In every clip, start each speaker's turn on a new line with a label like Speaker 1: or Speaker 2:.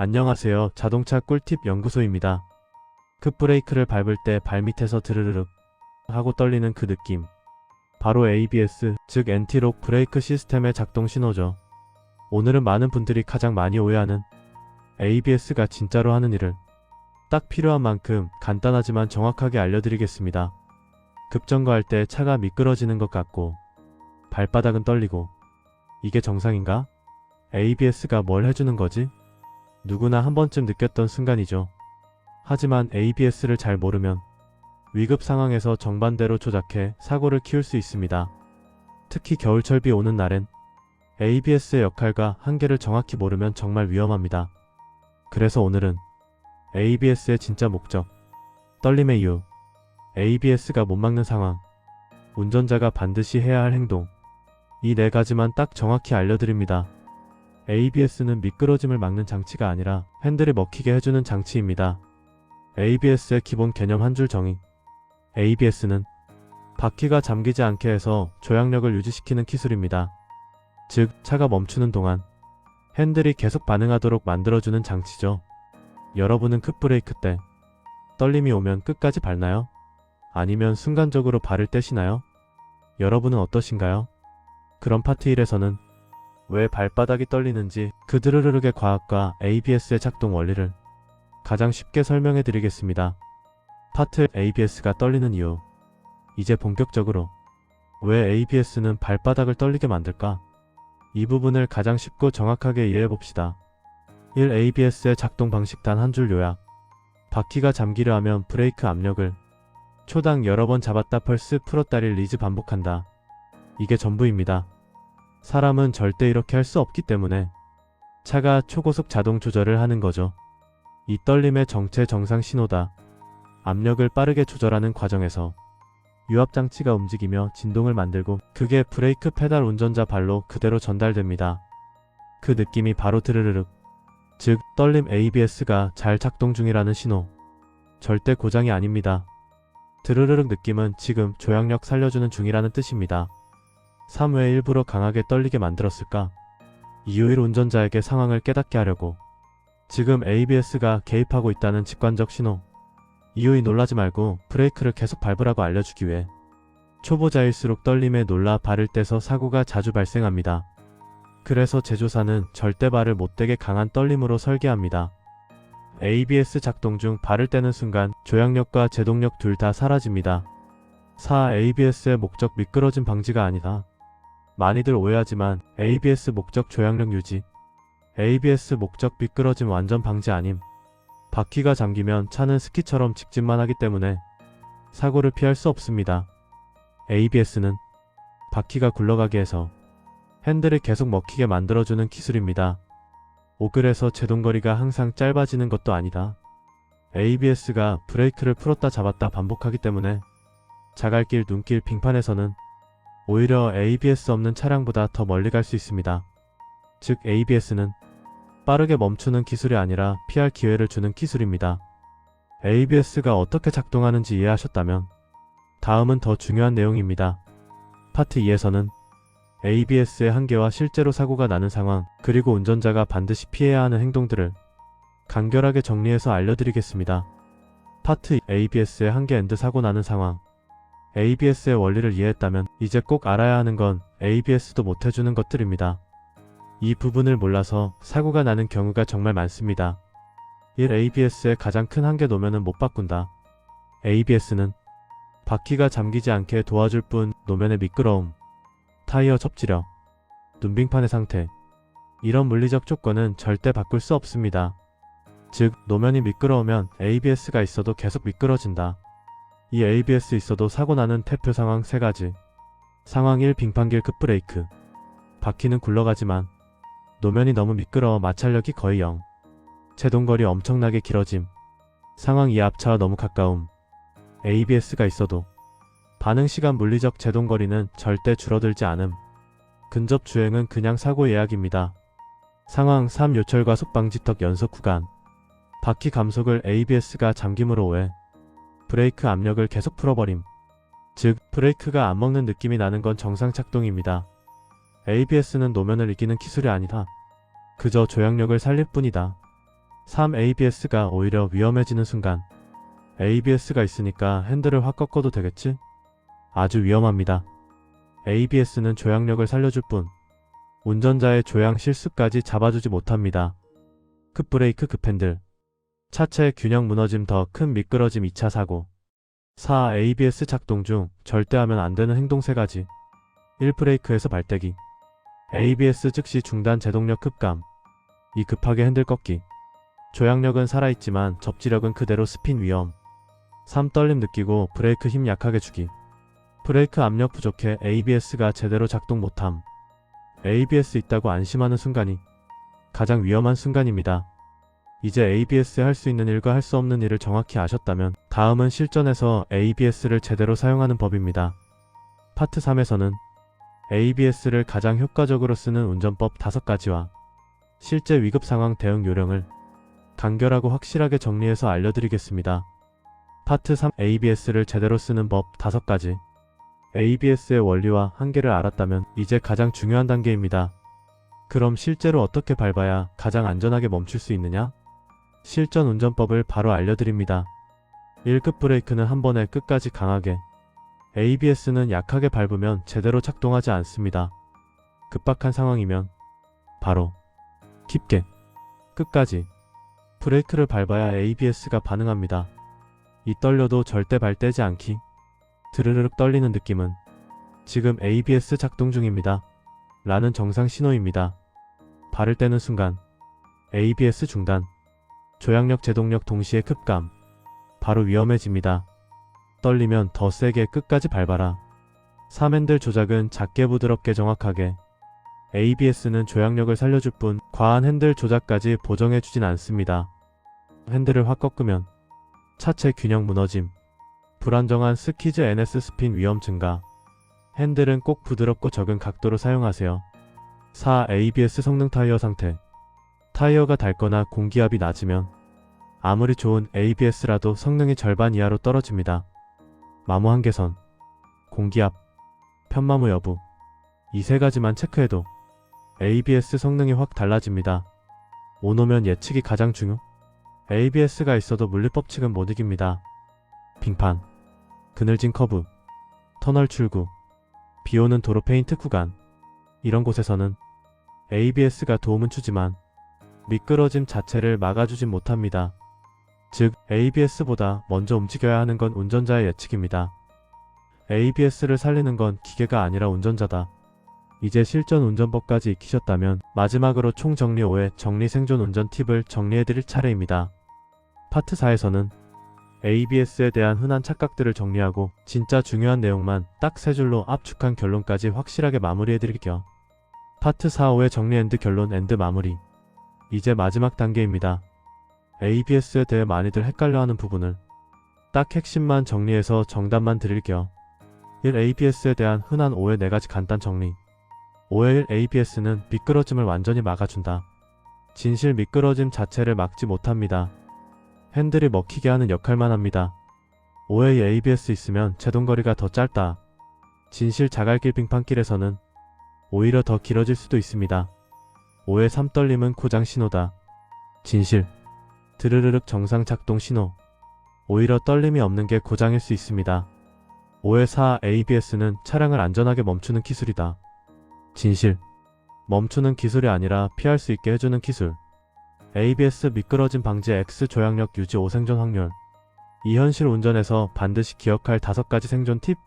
Speaker 1: 안녕하세요. 자동차 꿀팁 연구소입니다. 급브레이크를 밟을 때 발밑에서 드르르륵 하고 떨리는 그 느낌. 바로 ABS, 즉 엔티록 브레이크 시스템의 작동 신호죠. 오늘은 많은 분들이 가장 많이 오해하는 ABS가 진짜로 하는 일을 딱 필요한 만큼 간단하지만 정확하게 알려드리겠습니다. 급정거할 때 차가 미끄러지는 것 같고 발바닥은 떨리고 이게 정상인가? ABS가 뭘 해주는 거지? 누구나 한 번쯤 느꼈던 순간이죠. 하지만 ABS를 잘 모르면 위급 상황에서 정반대로 조작해 사고를 키울 수 있습니다. 특히 겨울철 비 오는 날엔 ABS의 역할과 한계를 정확히 모르면 정말 위험합니다. 그래서 오늘은 ABS의 진짜 목적, 떨림의 이유, ABS가 못 막는 상황, 운전자가 반드시 해야 할 행동, 이 네 가지만 딱 정확히 알려드립니다. ABS는 미끄러짐을 막는 장치가 아니라 핸들이 먹히게 해주는 장치입니다. ABS의 기본 개념 한 줄 정의. ABS는 바퀴가 잠기지 않게 해서 조향력을 유지시키는 기술입니다. 즉, 차가 멈추는 동안 핸들이 계속 반응하도록 만들어주는 장치죠. 여러분은 급브레이크 때 떨림이 오면 끝까지 밟나요? 아니면 순간적으로 발을 떼시나요? 여러분은 어떠신가요? 그럼 파트 1에서는 왜 발바닥이 떨리는지 그 드르르륵의 과학과 ABS의 작동 원리를 가장 쉽게 설명해 드리겠습니다. 파트 ABS가 떨리는 이유. 이제 본격적으로 왜 ABS는 발바닥을 떨리게 만들까? 이 부분을 가장 쉽고 정확하게 이해해 봅시다. 1. ABS의 작동 방식 단 한 줄 요약. 바퀴가 잠기려 하면 브레이크 압력을 초당 여러 번 잡았다 펄스 풀었다 릴리즈 반복한다. 이게 전부입니다. 사람은 절대 이렇게 할 수 없기 때문에 차가 초고속 자동 조절을 하는 거죠. 이 떨림의 정체 정상 신호다. 압력을 빠르게 조절하는 과정에서 유압장치가 움직이며 진동을 만들고 그게 브레이크 페달 운전자 발로 그대로 전달됩니다. 그 느낌이 바로 드르르륵, 즉 떨림 ABS가 잘 작동 중이라는 신호. 절대 고장이 아닙니다. 드르르륵 느낌은 지금 조향력 살려주는 중이라는 뜻입니다. 3. 왜 일부러 강하게 떨리게 만들었을까? 이유 1. 운전자에게 상황을 깨닫게 하려고. 지금 ABS가 개입하고 있다는 직관적 신호. 이유 2. 놀라지 말고 브레이크를 계속 밟으라고 알려주기 위해. 초보자일수록 떨림에 놀라 발을 떼서 사고가 자주 발생합니다. 그래서 제조사는 절대 발을 못대게 강한 떨림으로 설계합니다. ABS 작동 중 발을 떼는 순간 조향력과 제동력 둘 다 사라집니다. 4. ABS의 목적 미끄러짐 방지가 아니다. 많이들 오해하지만 ABS 목적 조향력 유지, ABS 목적 미끄러짐 완전 방지 아님. 바퀴가 잠기면 차는 스키처럼 직진만 하기 때문에 사고를 피할 수 없습니다. ABS는 바퀴가 굴러가게 해서 핸들을 계속 먹히게 만들어주는 기술입니다. 오글해서 제동거리가 항상 짧아지는 것도 아니다. ABS가 브레이크를 풀었다 잡았다 반복하기 때문에 자갈길, 눈길, 빙판에서는 오히려 ABS 없는 차량보다 더 멀리 갈 수 있습니다. 즉 ABS는 빠르게 멈추는 기술이 아니라 피할 기회를 주는 기술입니다. ABS가 어떻게 작동하는지 이해하셨다면 다음은 더 중요한 내용입니다. 파트 2에서는 ABS의 한계와 실제로 사고가 나는 상황, 그리고 운전자가 반드시 피해야 하는 행동들을 간결하게 정리해서 알려드리겠습니다. 파트 2. ABS의 한계 앤드 사고 나는 상황. ABS의 원리를 이해했다면 이제 꼭 알아야 하는 건 ABS도 못해주는 것들입니다. 이 부분을 몰라서 사고가 나는 경우가 정말 많습니다. 1. ABS의 가장 큰 한계 노면은 못 바꾼다. ABS는 바퀴가 잠기지 않게 도와줄 뿐 노면의 미끄러움, 타이어 접지력, 눈빙판의 상태, 이런 물리적 조건은 절대 바꿀 수 없습니다. 즉 노면이 미끄러우면 ABS가 있어도 계속 미끄러진다. 이 ABS 있어도 사고 나는 대표 상황 3가지. 상황 1. 빙판길 급브레이크. 바퀴는 굴러가지만 노면이 너무 미끄러워 마찰력이 거의 0. 제동거리 엄청나게 길어짐. 상황 2. 앞차와 너무 가까움. ABS가 있어도 반응시간 물리적 제동거리는 절대 줄어들지 않음. 근접 주행은 그냥 사고 예약입니다. 상황 3. 요철과속 방지턱 연속 구간. 바퀴 감속을 ABS가 잠김으로 오해. 브레이크 압력을 계속 풀어버림. 즉 브레이크가 안 먹는 느낌이 나는 건 정상 작동입니다. ABS는 노면을 이기는 기술이 아니다. 그저 조향력을 살릴 뿐이다. 3. ABS가 오히려 위험해지는 순간. ABS가 있으니까 핸들을 확 꺾어도 되겠지? 아주 위험합니다. ABS는 조향력을 살려줄 뿐 운전자의 조향 실수까지 잡아주지 못합니다. 급브레이크 급핸들. 차체의 균형 무너짐 더 큰 미끄러짐 2차 사고. 4. ABS 작동 중 절대 하면 안 되는 행동 3가지. 1. 브레이크에서 발대기. ABS 즉시 중단 제동력 급감. 2. 급하게 핸들 꺾기. 조향력은 살아있지만 접지력은 그대로 스핀 위험. 3. 떨림 느끼고 브레이크 힘 약하게 주기. 브레이크 압력 부족해 ABS가 제대로 작동 못함. ABS 있다고 안심하는 순간이 가장 위험한 순간입니다. 이제 ABS 할 수 있는 일과 할 수 없는 일을 정확히 아셨다면 다음은 실전에서 ABS를 제대로 사용하는 법입니다. 파트 3에서는 ABS를 가장 효과적으로 쓰는 운전법 5가지와 실제 위급 상황 대응 요령을 간결하고 확실하게 정리해서 알려드리겠습니다. 파트 3. ABS를 제대로 쓰는 법 5가지. ABS의 원리와 한계를 알았다면 이제 가장 중요한 단계입니다. 그럼 실제로 어떻게 밟아야 가장 안전하게 멈출 수 있느냐? 실전 운전법을 바로 알려드립니다. 1급 브레이크는 한 번에 끝까지 강하게. ABS는 약하게 밟으면 제대로 작동하지 않습니다. 급박한 상황이면 바로 깊게 끝까지 브레이크를 밟아야 ABS가 반응합니다. 이 떨려도 절대 발 떼지 않기. 드르르륵 떨리는 느낌은 지금 ABS 작동 중입니다. 라는 정상 신호입니다. 발을 떼는 순간 ABS 중단. 조향력 제동력 동시에 급감. 바로 위험해집니다. 떨리면 더 세게 끝까지 밟아라. 3. 핸들 조작은 작게 부드럽게 정확하게. ABS는 조향력을 살려줄 뿐 과한 핸들 조작까지 보정해주진 않습니다. 핸들을 확 꺾으면 차체 균형 무너짐. 불안정한 스키즈 NS 스핀 위험 증가. 핸들은 꼭 부드럽고 적은 각도로 사용하세요. 4. ABS 성능 타이어 상태. 타이어가 닳거나 공기압이 낮으면 아무리 좋은 ABS라도 성능이 절반 이하로 떨어집니다. 마모 한계선, 공기압, 편마모 여부. 이 3가지만 체크해도 ABS 성능이 확 달라집니다. 오노면 예측이 가장 중요. ABS가 있어도 물리법칙은 못 이깁니다. 빙판, 그늘진 커브, 터널 출구, 비오는 도로 페인트 구간. 이런 곳에서는 ABS가 도움은 주지만 미끄러짐 자체를 막아주진 못합니다. 즉 ABS보다 먼저 움직여야 하는 건 운전자의 예측입니다. ABS를 살리는 건 기계가 아니라 운전자다. 이제 실전 운전법까지 익히셨다면 마지막으로 총정리 5회 정리 생존 운전 팁을 정리해드릴 차례입니다. 파트 4에서는 ABS에 대한 흔한 착각들을 정리하고 진짜 중요한 내용만 딱 3줄로 압축한 결론까지 확실하게 마무리해드릴게요. 파트 4, 5의 정리 앤드 결론 앤드 마무리. 이제 마지막 단계입니다. ABS에 대해 많이들 헷갈려하는 부분을 딱 핵심만 정리해서 정답만 드릴게요. 1. ABS에 대한 흔한 오해 4가지 간단 정리. 오해 1. ABS는 미끄러짐을 완전히 막아준다. 진실 미끄러짐 자체를 막지 못합니다. 핸들이 먹히게 하는 역할만 합니다. 오해 2. ABS 있으면 제동거리가 더 짧다. 진실 자갈길 빙판길에서는 오히려 더 길어질 수도 있습니다. 오해 3. 떨림은 고장 신호다. 진실 드르르륵 정상 작동 신호. 오히려 떨림이 없는 게 고장일 수 있습니다. 오해 4. ABS는 차량을 안전하게 멈추는 기술이다. 진실 멈추는 기술이 아니라 피할 수 있게 해주는 기술. ABS 미끄러짐 방지 X 조향력 유지 5 생존 확률. 이 현실 운전에서 반드시 기억할 5가지 생존 팁.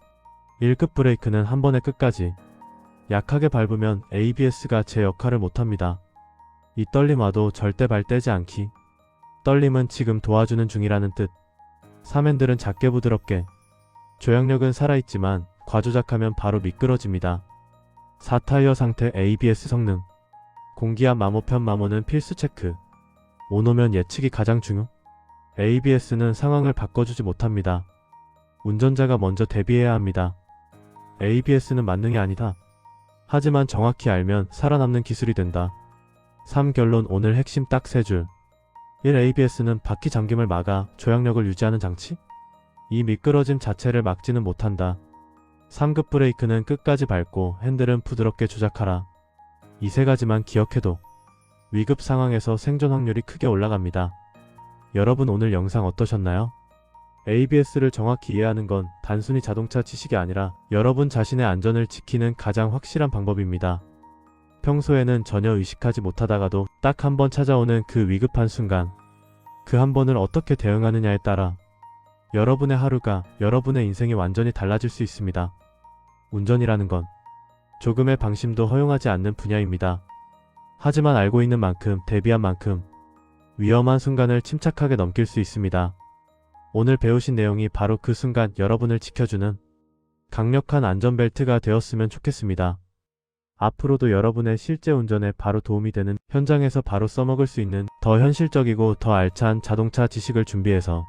Speaker 1: 1급 브레이크는 한 번에 끝까지. 약하게 밟으면 ABS가 제 역할을 못합니다. 이 떨림 와도 절대 발 떼지 않기. 떨림은 지금 도와주는 중이라는 뜻. 3. 핸들은 작게 부드럽게. 조향력은 살아있지만 과조작하면 바로 미끄러집니다. 4. 타이어 상태 ABS 성능. 공기압 마모편 마모는 필수 체크. 오노면 예측이 가장 중요. ABS는 상황을 바꿔주지 못합니다. 운전자가 먼저 대비해야 합니다. ABS는 만능이 아니다. 하지만 정확히 알면 살아남는 기술이 된다. 3. 결론 오늘 핵심 딱 3줄. 1. ABS는 바퀴 잠김을 막아 조향력을 유지하는 장치. 2. 미끄러짐 자체를 막지는 못한다. 3급 브레이크는 끝까지 밟고 핸들은 부드럽게 조작하라. 이 3가지만 기억해도 위급 상황에서 생존 확률이 크게 올라갑니다. 여러분 오늘 영상 어떠셨나요? ABS를 정확히 이해하는 건 단순히 자동차 지식이 아니라 여러분 자신의 안전을 지키는 가장 확실한 방법입니다. 평소에는 전혀 의식하지 못하다가도 딱 한 번 찾아오는 그 위급한 순간, 그 한 번을 어떻게 대응하느냐에 따라 여러분의 하루가, 여러분의 인생이 완전히 달라질 수 있습니다. 운전이라는 건 조금의 방심도 허용하지 않는 분야입니다. 하지만 알고 있는 만큼, 대비한 만큼 위험한 순간을 침착하게 넘길 수 있습니다. 오늘 배우신 내용이 바로 그 순간 여러분을 지켜주는 강력한 안전벨트가 되었으면 좋겠습니다. 앞으로도 여러분의 실제 운전에 바로 도움이 되는, 현장에서 바로 써먹을 수 있는 더 현실적이고 더 알찬 자동차 지식을 준비해서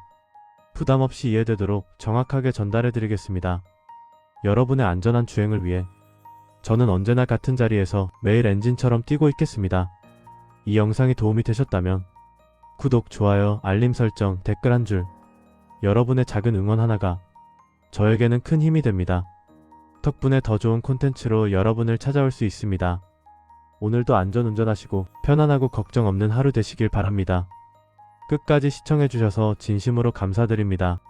Speaker 1: 부담 없이 이해되도록 정확하게 전달해 드리겠습니다. 여러분의 안전한 주행을 위해 저는 언제나 같은 자리에서 매일 엔진처럼 뛰고 있겠습니다. 이 영상이 도움이 되셨다면 구독, 좋아요, 알림 설정, 댓글 한 줄, 여러분의 작은 응원 하나가 저에게는 큰 힘이 됩니다. 덕분에 더 좋은 콘텐츠로 여러분을 찾아올 수 있습니다. 오늘도 안전운전하시고 편안하고 걱정 없는 하루 되시길 바랍니다. 끝까지 시청해주셔서 진심으로 감사드립니다.